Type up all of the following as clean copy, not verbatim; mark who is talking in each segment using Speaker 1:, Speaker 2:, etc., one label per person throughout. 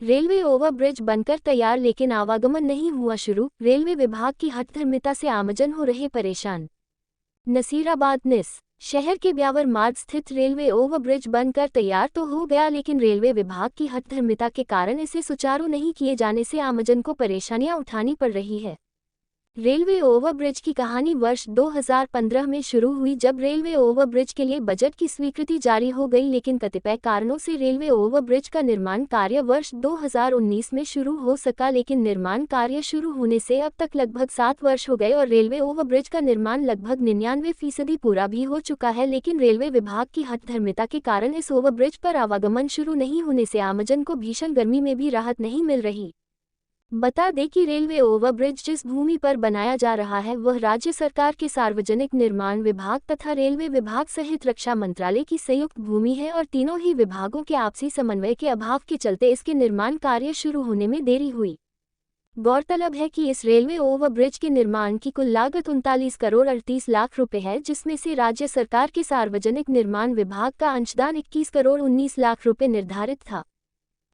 Speaker 1: Railway overbridge बनकर तैयार लेकिन आवागमन नहीं हुआ शुरू। रेलवे विभाग की हठधर्मिता से आमजन हो रहे परेशान। नसीराबाद निस शहर के ब्यावर मार्ग स्थित रेलवे ओवरब्रिज बनकर तैयार तो हो गया, लेकिन रेलवे विभाग की हठधर्मिता के कारण इसे सुचारू नहीं किए जाने से आमजन को परेशानियां उठानी पड़ रही है। रेलवे ओवरब्रिज की कहानी वर्ष 2015 में शुरू हुई, जब रेलवे ओवरब्रिज के लिए बजट की स्वीकृति जारी हो गई, लेकिन कतिपय कारणों से रेलवे ओवरब्रिज का निर्माण कार्य वर्ष 2019 में शुरू हो सका। लेकिन निर्माण कार्य शुरू होने से अब तक लगभग 7 वर्ष हो गए और रेलवे ओवरब्रिज का निर्माण लगभग 99% पूरा भी हो चुका है। लेकिन रेलवे विभाग की हठधर्मिता के कारण इस ओवरब्रिज पर आवागमन शुरू नहीं होने से आमजन को भीषण गर्मी में भी राहत नहीं मिल रही। बता दें कि रेलवे ओवरब्रिज जिस भूमि पर बनाया जा रहा है वह राज्य सरकार के सार्वजनिक निर्माण विभाग तथा रेलवे विभाग सहित रक्षा मंत्रालय की संयुक्त भूमि है और तीनों ही विभागों के आपसी समन्वय के अभाव के चलते इसके निर्माण कार्य शुरू होने में देरी हुई। गौरतलब है कि इस रेलवे ओवरब्रिज के निर्माण की कुल लागत 39 करोड़ 38 लाख रुपए है, जिसमें से राज्य सरकार के सार्वजनिक निर्माण विभाग का अंशदान 21 करोड़ 19 लाख रुपए निर्धारित था।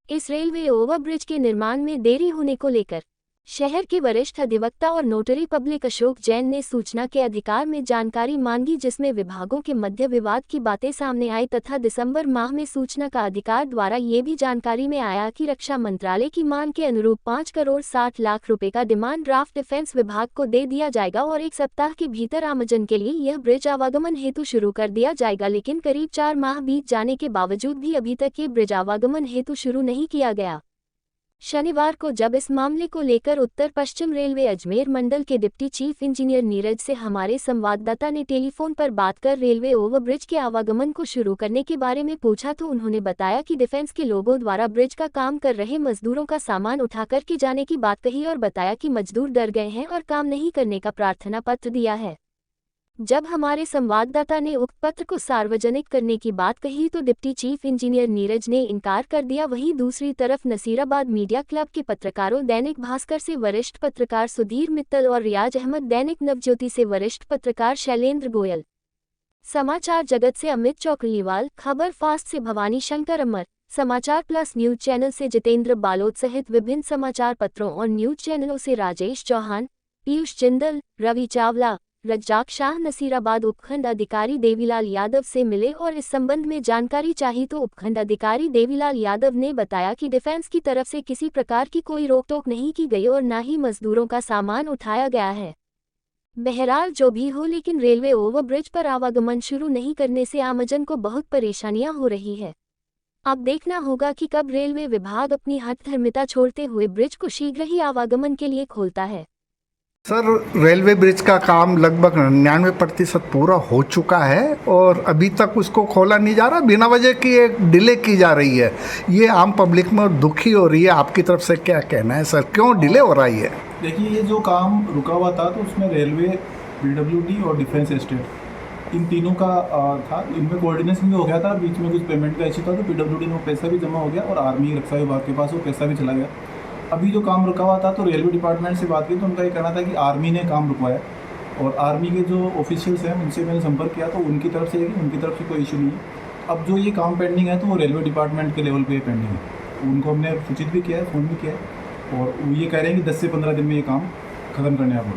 Speaker 1: इस रेलवे ओवरब्रिज के निर्माण में देरी होने को लेकर शहर के वरिष्ठ अधिवक्ता और नोटरी पब्लिक अशोक जैन ने सूचना के अधिकार में जानकारी मांगी, जिसमें विभागों के मध्य विवाद की बातें सामने आई तथा दिसंबर माह में सूचना का अधिकार द्वारा ये भी जानकारी में आया कि रक्षा मंत्रालय की मांग के अनुरूप 5 करोड़ 60 लाख रुपए का डिमांड ड्राफ्ट डिफेंस विभाग को दे दिया जाएगा और 1 सप्ताह के भीतर आमजन के लिए यह ब्रिज आवागमन हेतु शुरू कर दिया जाएगा। लेकिन करीब 4 माह बीत जाने के बावजूद भी अभी तक ये ब्रिज आवागमन हेतु शुरू नहीं किया गया। शनिवार को जब इस मामले को लेकर उत्तर पश्चिम रेलवे अजमेर मंडल के डिप्टी चीफ इंजीनियर नीरज से हमारे संवाददाता ने टेलीफोन पर बात कर रेलवे ओवरब्रिज के आवागमन को शुरू करने के बारे में पूछा तो उन्होंने बताया कि डिफेंस के लोगों द्वारा ब्रिज का काम कर रहे मजदूरों का सामान उठा कर के जाने की बात कही और बताया कि मजदूर डर गए हैं और काम नहीं करने का प्रार्थना पत्र दिया है। जब हमारे संवाददाता ने उक्त पत्र को सार्वजनिक करने की बात कही तो डिप्टी चीफ इंजीनियर नीरज ने इनकार कर दिया। वहीं दूसरी तरफ नसीराबाद मीडिया क्लब के पत्रकारों दैनिक भास्कर से वरिष्ठ पत्रकार सुधीर मित्तल और रियाज अहमद, दैनिक नवज्योति से वरिष्ठ पत्रकार शैलेंद्र गोयल, समाचार जगत से अमित चौकलीवाल, खबर फास्ट से भवानी शंकर अमर, समाचार प्लस न्यूज चैनल से जितेंद्र बालोद सहित विभिन्न समाचार पत्रों और न्यूज चैनलों से राजेश चौहान, पीयूष जिंदल, रवि चावला, रज्जाक शाह नसीराबाद उपखंड अधिकारी देवीलाल यादव से मिले और इस संबंध में जानकारी चाही तो उपखंड अधिकारी देवीलाल यादव ने बताया कि डिफेंस की तरफ से किसी प्रकार की कोई रोक-टोक नहीं की गई और न ही मजदूरों का सामान उठाया गया है। बहरहाल जो भी हो, लेकिन रेलवे ओवरब्रिज पर आवागमन शुरू नहीं करने से आमजन को बहुत परेशानियां हो रही है। अब देखना होगा कि कब रेलवे विभाग अपनी हठधर्मिता छोड़ते हुए ब्रिज को शीघ्र ही आवागमन के लिए खोलता है।
Speaker 2: सर, रेलवे ब्रिज का काम लगभग 99% पूरा हो चुका है और अभी तक उसको खोला नहीं जा रहा, बिना वजह की एक डिले की जा रही है। ये आम पब्लिक में दुखी हो रही है। आपकी तरफ से क्या कहना है सर, क्यों डिले हो रही है?
Speaker 3: देखिए, ये जो काम रुका हुआ था तो उसमें रेलवे, पीडब्ल्यूडी और डिफेंस एस्टेट इन तीनों का था। इनमें कोऑर्डिनेशन भी हो गया था, बीच में कुछ पेमेंट का इशू था तो पीडब्ल्यूडी में पैसा भी जमा हो गया और आर्मी रक्षा विभाग के पास वो पैसा भी चला गया। अभी जो काम रुका हुआ था तो रेलवे डिपार्टमेंट से बात की तो उनका ये कहना था कि आर्मी ने काम रुकवाया और आर्मी के जो ऑफिशियल्स हैं उनसे मैंने संपर्क किया तो उनकी तरफ से उनकी तरफ से कोई इशू नहीं है। अब जो ये काम पेंडिंग है तो वो रेलवे डिपार्टमेंट के लेवल पे पेंडिंग है। उनको हमने सूचित भी किया है, फ़ोन भी किया है और ये कह रहे हैं कि 10 से 15 दिन में ये काम ख़त्म करने आप।